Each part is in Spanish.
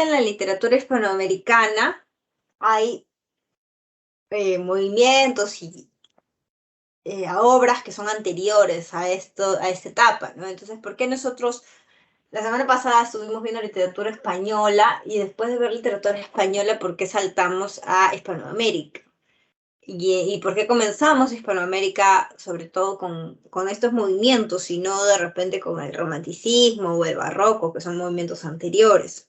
en la literatura hispanoamericana hay movimientos y obras que son anteriores a esta etapa, ¿no? Entonces, ¿por qué nosotros la semana pasada estuvimos viendo literatura española y después de ver literatura española, ¿por qué saltamos a Hispanoamérica? ¿Y por qué comenzamos Hispanoamérica, sobre todo con estos movimientos, y no de repente con el romanticismo o el barroco, que son movimientos anteriores?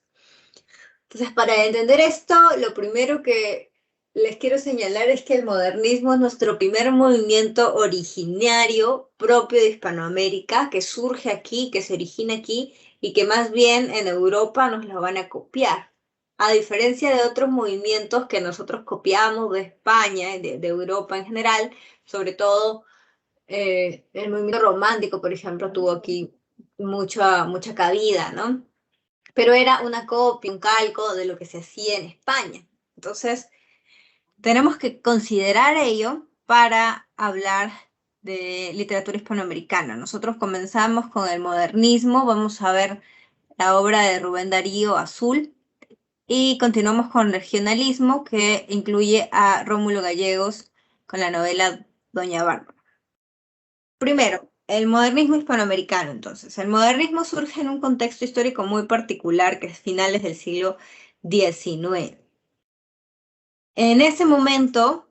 Entonces, para entender esto, lo primero que les quiero señalar es que el modernismo es nuestro primer movimiento originario propio de Hispanoamérica, que surge aquí, que se origina aquí y que más bien en Europa nos lo van a copiar. A diferencia de otros movimientos que nosotros copiamos de España, de Europa en general, sobre todo el movimiento romántico, por ejemplo, tuvo aquí mucha cabida, ¿no? Pero era una copia, un calco de lo que se hacía en España. Entonces, tenemos que considerar ello para hablar de literatura hispanoamericana. Nosotros comenzamos con el modernismo, vamos a ver la obra de Rubén Darío, Azul, y continuamos con el regionalismo, que incluye a Rómulo Gallegos con la novela Doña Bárbara. Primero, el modernismo hispanoamericano, entonces. El modernismo surge en un contexto histórico muy particular, que es finales del siglo XIX. En ese momento,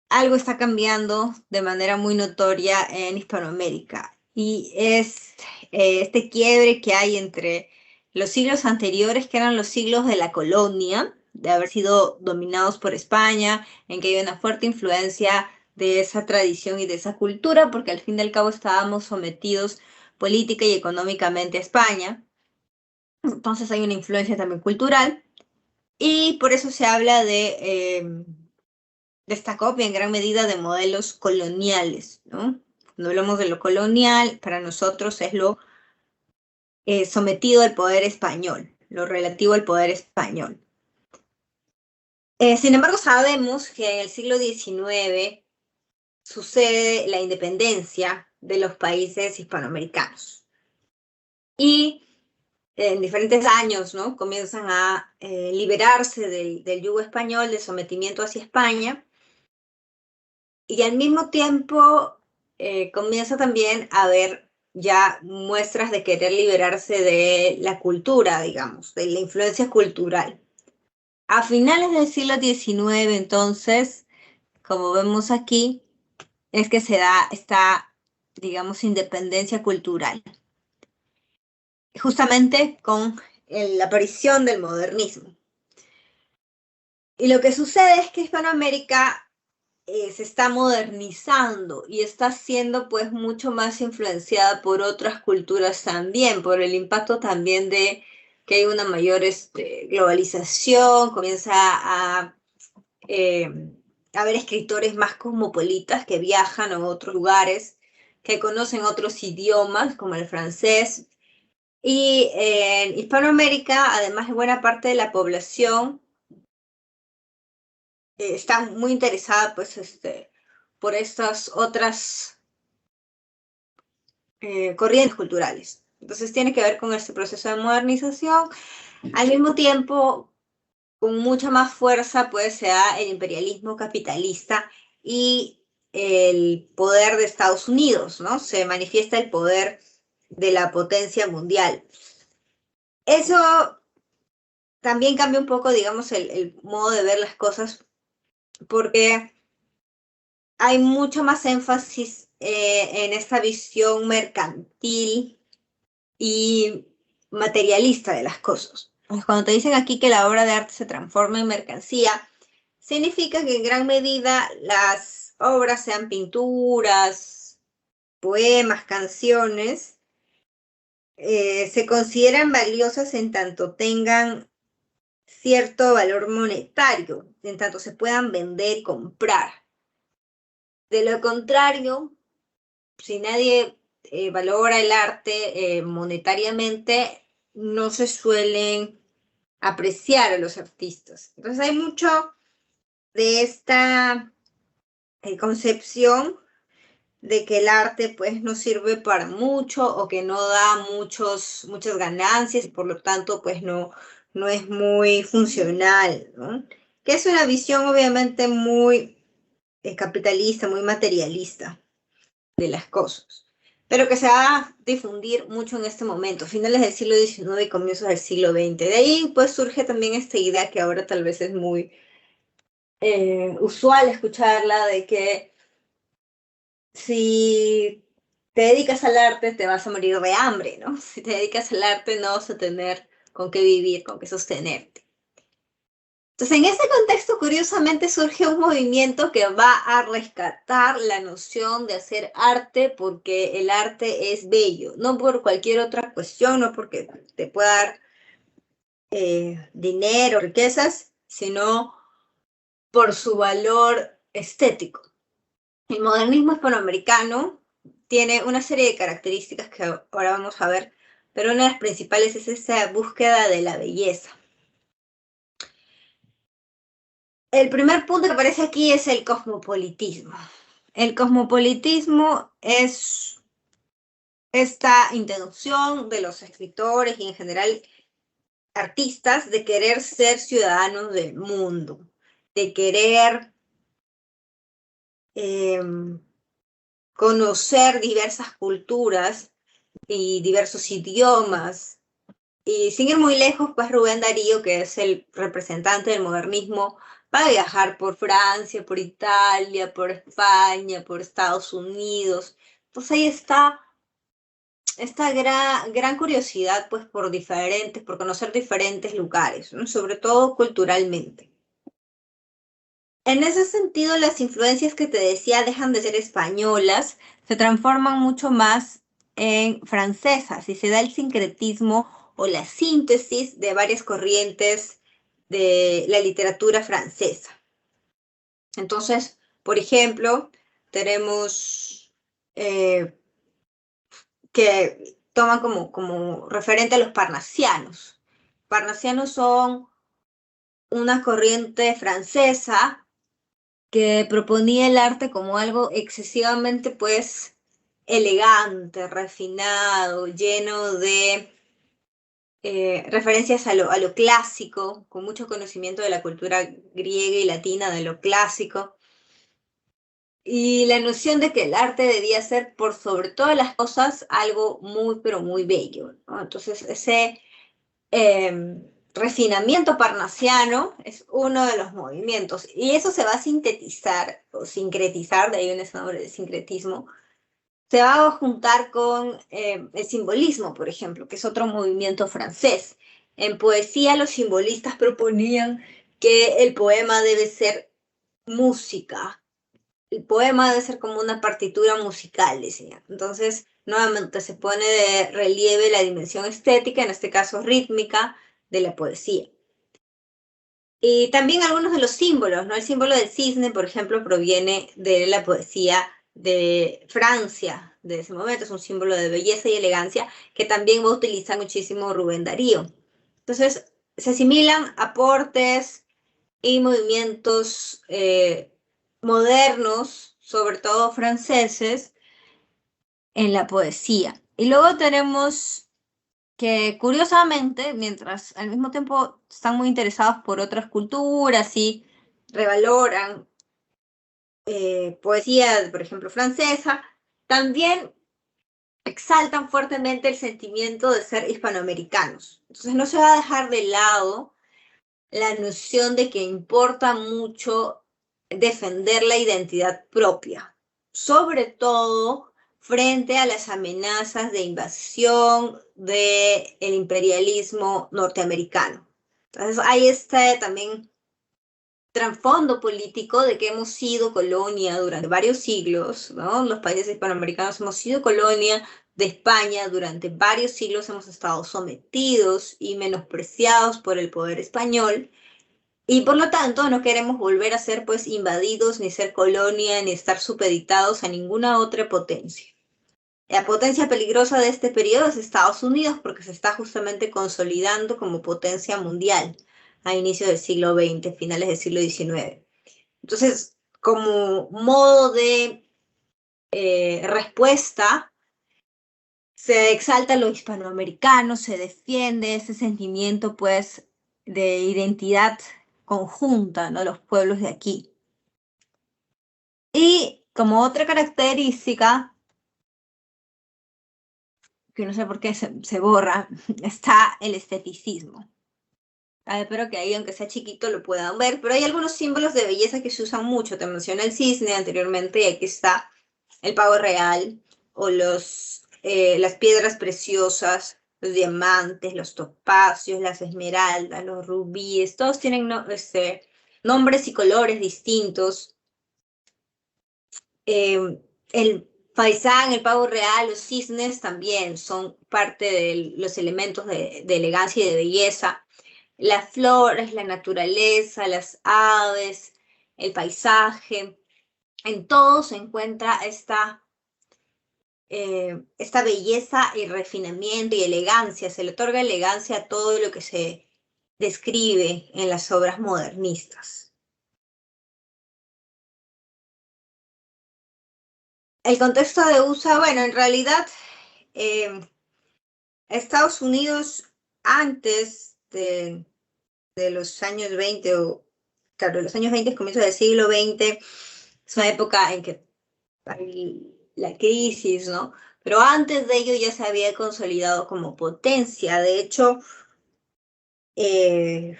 algo está cambiando de manera muy notoria en Hispanoamérica, y es este quiebre que hay entre los siglos anteriores, que eran los siglos de la colonia, de haber sido dominados por España, en que hay una fuerte influencia de esa tradición y de esa cultura, porque al fin y al cabo estábamos sometidos política y económicamente a España. Entonces hay una influencia también cultural, y por eso se habla de esta copia en gran medida de modelos coloniales, ¿no? Cuando hablamos de lo colonial, para nosotros es lo sometido al poder español, lo relativo al poder español. Sin embargo, sabemos que en el siglo XIX sucede la independencia de los países hispanoamericanos. Y en diferentes años, ¿no? Comienzan a liberarse del yugo español, de sometimiento hacia España, y al mismo tiempo comienza también a haber ya muestras de querer liberarse de la cultura, digamos, de la influencia cultural. A finales del siglo XIX, entonces, como vemos aquí, es que se da esta, digamos, independencia cultural, justamente con la aparición del modernismo. Y lo que sucede es que Hispanoamérica se está modernizando y está siendo pues mucho más influenciada por otras culturas también, por el impacto también de que hay una mayor globalización, comienza a haber escritores más cosmopolitas que viajan a otros lugares, que conocen otros idiomas como el francés. Y en Hispanoamérica, además de buena parte de la población, está muy interesada pues, por estas otras corrientes culturales. Entonces tiene que ver con este proceso de modernización. Al mismo tiempo, con mucha más fuerza, pues se da el imperialismo capitalista y el poder de Estados Unidos, ¿no? Se manifiesta el poder de la potencia mundial. Eso también cambia un poco, digamos, el modo de ver las cosas, porque hay mucho más énfasis en esta visión mercantil y materialista de las cosas. Pues cuando te dicen aquí que la obra de arte se transforma en mercancía, significa que en gran medida las obras, sean pinturas, poemas, canciones, se consideran valiosas en tanto tengan cierto valor monetario, en tanto se puedan vender y comprar. De lo contrario, si nadie valora el arte monetariamente, no se suelen apreciar a los artistas. Entonces hay mucho de esta concepción de que el arte pues no sirve para mucho o que no da muchas ganancias y por lo tanto pues no es muy funcional, ¿no? Que es una visión obviamente muy capitalista, muy materialista de las cosas, pero que se va a difundir mucho en este momento, finales del siglo XIX y comienzos del siglo XX. De ahí pues surge también esta idea que ahora tal vez es muy usual escucharla de que si te dedicas al arte te vas a morir de hambre, ¿no? Si te dedicas al arte no vas a tener con qué vivir, con qué sostenerte. Entonces, en ese contexto, curiosamente, surge un movimiento que va a rescatar la noción de hacer arte porque el arte es bello, no por cualquier otra cuestión, no porque te pueda dar dinero, riquezas, sino por su valor estético. El modernismo hispanoamericano tiene una serie de características que ahora vamos a ver, pero una de las principales es esa búsqueda de la belleza. El primer punto que aparece aquí es el cosmopolitismo. El cosmopolitismo es esta intención de los escritores y en general artistas de querer ser ciudadanos del mundo, de querer eh, conocer diversas culturas y diversos idiomas. Y sin ir muy lejos, pues Rubén Darío, que es el representante del modernismo, va a viajar por Francia, por Italia, por España, por Estados Unidos. Entonces ahí está esta gran curiosidad pues por conocer diferentes lugares, ¿no? Sobre todo culturalmente. En ese sentido, las influencias que te decía dejan de ser españolas, se transforman mucho más en francesas y se da el sincretismo o la síntesis de varias corrientes de la literatura francesa. Entonces, por ejemplo, tenemos que toman como referente a los parnasianos. Parnasianos son una corriente francesa que proponía el arte como algo excesivamente, pues, elegante, refinado, lleno de referencias a lo clásico, con mucho conocimiento de la cultura griega y latina, de lo clásico, y la noción de que el arte debía ser, por sobre todas las cosas, algo muy, pero muy bello, ¿no? Entonces, ese refinamiento parnasiano es uno de los movimientos y eso se va a sintetizar o sincretizar, de ahí viene ese nombre de sincretismo, se va a juntar con el simbolismo, por ejemplo, que es otro movimiento francés. En poesía los simbolistas proponían que el poema debe ser música, el poema debe ser como una partitura musical, decía. Entonces, nuevamente se pone de relieve la dimensión estética, en este caso rítmica, de la poesía. Y también algunos de los símbolos, ¿no? El símbolo del cisne, por ejemplo, proviene de la poesía de Francia, de ese momento, es un símbolo de belleza y elegancia que también va a utilizar muchísimo Rubén Darío. Entonces, se asimilan aportes y movimientos modernos, sobre todo franceses, en la poesía. Y luego tenemos que curiosamente, mientras al mismo tiempo están muy interesados por otras culturas y revaloran poesía, por ejemplo, francesa, también exaltan fuertemente el sentimiento de ser hispanoamericanos. Entonces no se va a dejar de lado la noción de que importa mucho defender la identidad propia, sobre todo frente a las amenazas de invasión del imperialismo norteamericano. Entonces hay este también trasfondo político de que hemos sido colonia durante varios siglos, ¿no? Los países hispanoamericanos hemos sido colonia de España durante varios siglos, hemos estado sometidos y menospreciados por el poder español. Y por lo tanto no queremos volver a ser pues invadidos, ni ser colonia, ni estar supeditados a ninguna otra potencia. La potencia peligrosa de este periodo es Estados Unidos porque se está justamente consolidando como potencia mundial a inicios del siglo XX, finales del siglo XIX. Entonces, como modo de respuesta, se exalta lo hispanoamericano, se defiende ese sentimiento, pues, de identidad conjunta, ¿no? Los pueblos de aquí. Y como otra característica, que no sé por qué se borra, está el esteticismo. Espero que ahí, aunque sea chiquito, lo puedan ver, pero hay algunos símbolos de belleza que se usan mucho. Te mencioné el cisne anteriormente, y aquí está el pavo real, o las piedras preciosas, los diamantes, los topacios, las esmeraldas, los rubíes, todos tienen nombres y colores distintos. El faisán, el pavo real, los cisnes también son parte de los elementos de elegancia y de belleza. Las flores, la naturaleza, las aves, el paisaje, en todo se encuentra esta belleza y refinamiento y elegancia. Se le otorga elegancia a todo lo que se describe en las obras modernistas. El contexto de USA, bueno, en realidad Estados Unidos antes de los años 20, o claro, los años 20, comienzo del siglo XX, es una época en que hay la crisis, ¿no? Pero antes de ello ya se había consolidado como potencia. De hecho, eh,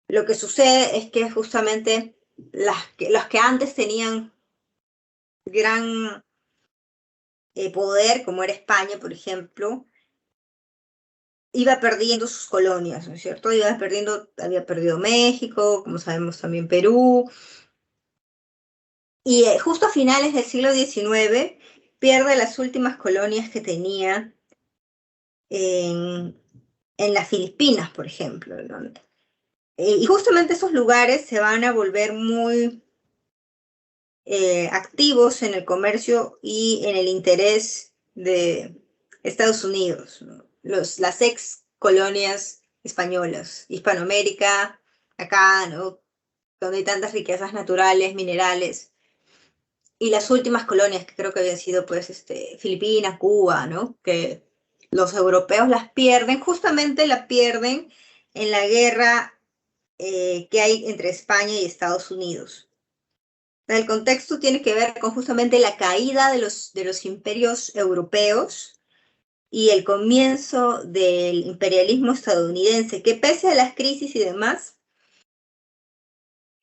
lo que sucede es que justamente los que antes tenían gran poder, como era España, por ejemplo, iba perdiendo sus colonias, ¿no es cierto? Había perdido México, como sabemos también Perú, y justo a finales del siglo XIX pierde las últimas colonias que tenía en, en las Filipinas, por ejemplo, ¿no? Y justamente esos lugares se van a volver muy activos en el comercio y en el interés de Estados Unidos, ¿no? Las ex colonias españolas, Hispanoamérica, acá, ¿no? Donde hay tantas riquezas naturales, minerales, y las últimas colonias que creo que habían sido, pues, Filipinas, Cuba, ¿no? Que los europeos las pierden, justamente la pierden en la guerra que hay entre España y Estados Unidos. El contexto tiene que ver con justamente la caída de los imperios europeos y el comienzo del imperialismo estadounidense, que pese a las crisis y demás,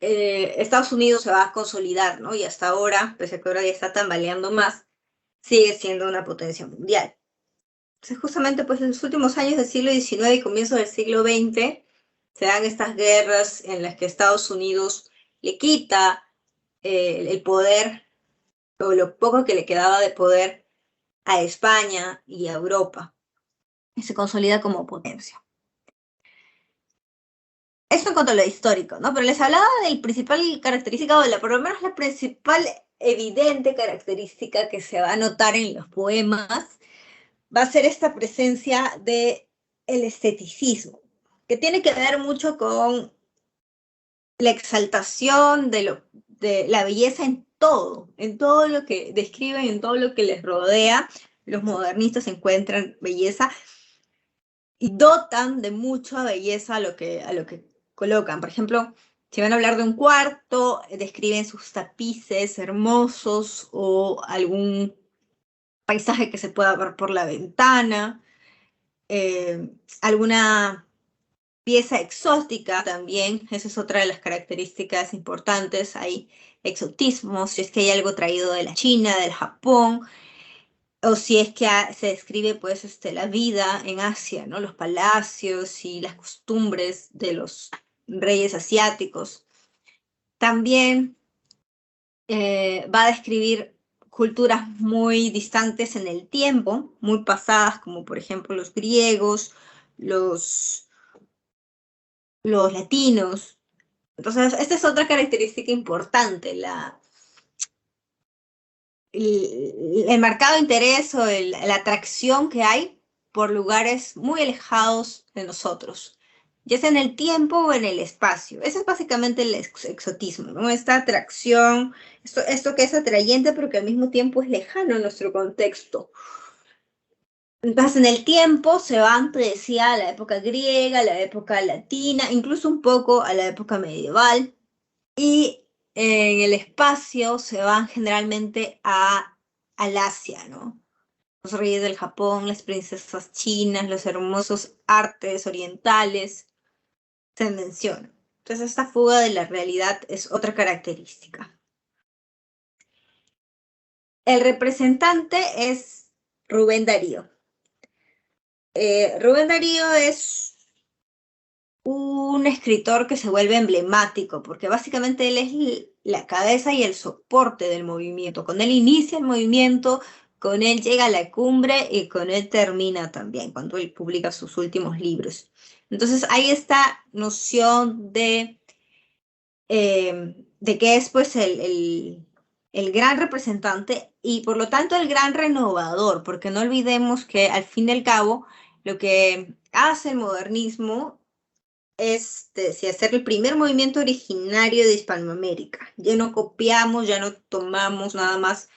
Estados Unidos se va a consolidar, ¿no? Y hasta ahora, pese a que ahora ya está tambaleando más, sigue siendo una potencia mundial. Entonces, justamente, pues en los últimos años del siglo XIX y comienzo del siglo XX, se dan estas guerras en las que Estados Unidos le quita el poder, o lo poco que le quedaba de poder, a España y a Europa, y se consolida como potencia. Eso en cuanto a lo histórico, ¿no? Pero les hablaba del principal característica, o por lo menos la principal evidente característica que se va a notar en los poemas, va a ser esta presencia de el esteticismo, que tiene que ver mucho con la exaltación de la belleza en todo lo que describen, en todo lo que les rodea. Los modernistas encuentran belleza y dotan de mucha belleza a lo que colocan. Por ejemplo, si van a hablar de un cuarto, describen sus tapices hermosos o algún paisaje que se pueda ver por la ventana, alguna pieza exótica también, esa es otra de las características importantes. Hay exotismo, si es que hay algo traído de la China, del Japón, o si es que se describe pues la vida en Asia, ¿no? Los palacios y las costumbres de los reyes asiáticos. También va a describir culturas muy distantes en el tiempo, muy pasadas, como por ejemplo los griegos, los, los latinos. Entonces, esta es otra característica importante, el marcado interés o la atracción que hay por lugares muy alejados de nosotros. ya sea en el tiempo o en el espacio. Ese es básicamente el exotismo, ¿no? Esta atracción, esto que es atrayente pero que al mismo tiempo es lejano en nuestro contexto. Entonces, en el tiempo se van, te decía, a la época griega, a la época latina, incluso un poco a la época medieval. Y en el espacio se van generalmente al Asia, ¿no? Los reyes del Japón, las princesas chinas, los hermosos artes orientales, se menciona. Entonces, esta fuga de la realidad es otra característica. El representante es Rubén Darío. Rubén Darío es un escritor que se vuelve emblemático, porque básicamente él es la cabeza y el soporte del movimiento. Con él inicia el movimiento, con él llega a la cumbre y con él termina también, cuando él publica sus últimos libros. Entonces hay esta noción de que es pues el gran representante y por lo tanto el gran renovador, porque no olvidemos que al fin y al cabo lo que hace el modernismo es hacer el primer movimiento originario de Hispanoamérica. Ya no copiamos, ya no tomamos nada más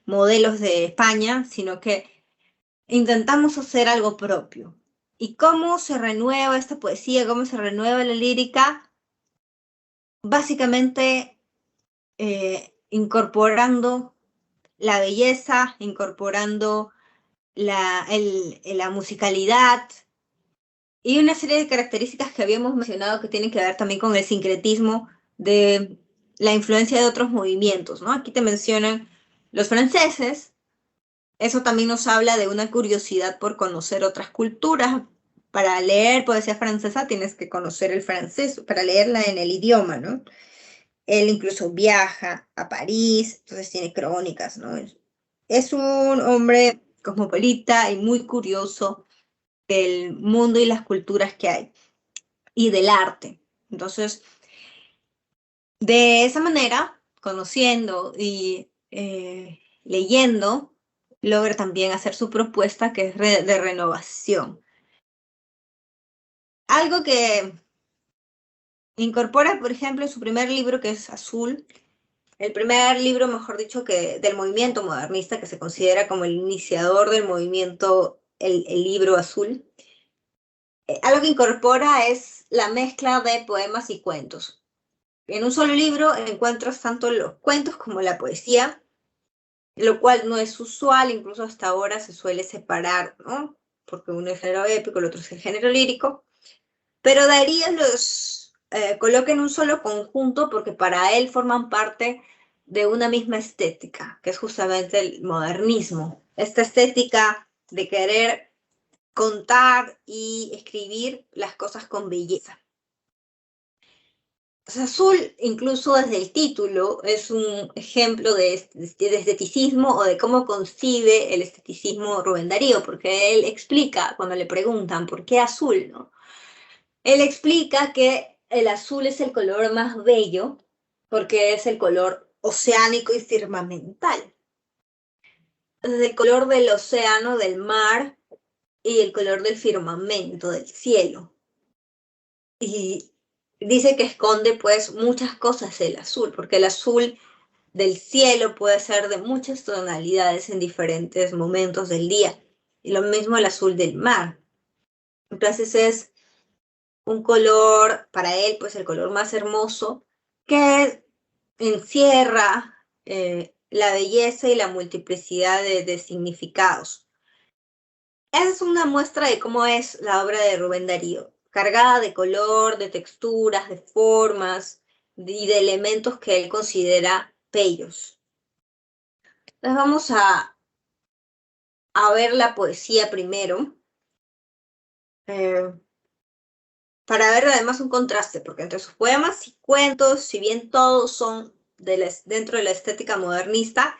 modelos de España, sino que intentamos hacer algo propio. ¿Y cómo se renueva esta poesía? ¿Cómo se renueva la lírica? Básicamente incorporando la belleza, incorporando la musicalidad y una serie de características que habíamos mencionado que tienen que ver también con el sincretismo de la influencia de otros movimientos, ¿no? Aquí te mencionan los franceses, eso también nos habla de una curiosidad por conocer otras culturas. Para leer poesía francesa tienes que conocer el francés, para leerla en el idioma, ¿no? Él incluso viaja a París, entonces tiene crónicas, ¿no? Es un hombre cosmopolita y muy curioso del mundo y las culturas que hay y del arte. Entonces, de esa manera, conociendo y leyendo, logra también hacer su propuesta que es de renovación. Algo que incorpora, por ejemplo, en su primer libro, que es Azul, el primer libro, mejor dicho, que del movimiento modernista, que se considera como el iniciador del movimiento, el libro azul. Algo que incorpora es la mezcla de poemas y cuentos. En un solo libro encuentras tanto los cuentos como la poesía, lo cual no es usual, incluso hasta ahora se suele separar, ¿no? Porque uno es género épico, el otro es el género lírico. Pero Darío los coloca en un solo conjunto porque para él forman parte de una misma estética, que es justamente el modernismo. Esta estética de querer contar y escribir las cosas con belleza. O sea, Azul, incluso desde el título, es un ejemplo de esteticismo o de cómo concibe el esteticismo Rubén Darío, porque él explica cuando le preguntan por qué azul, ¿no? Él explica que el azul es el color más bello porque es el color oceánico y firmamental. Es el color del océano, del mar y el color del firmamento, del cielo. Y dice que esconde pues muchas cosas el azul, porque el azul del cielo puede ser de muchas tonalidades en diferentes momentos del día. Y lo mismo el azul del mar. Entonces es un color, para él, pues el color más hermoso, que encierra la belleza y la multiplicidad de significados. Esa es una muestra de cómo es la obra de Rubén Darío, cargada de color, de texturas, de formas y de elementos que él considera bellos. Entonces vamos a ver la poesía primero. Eh, para ver además un contraste, porque entre sus poemas y cuentos, si bien todos son dentro de la estética modernista,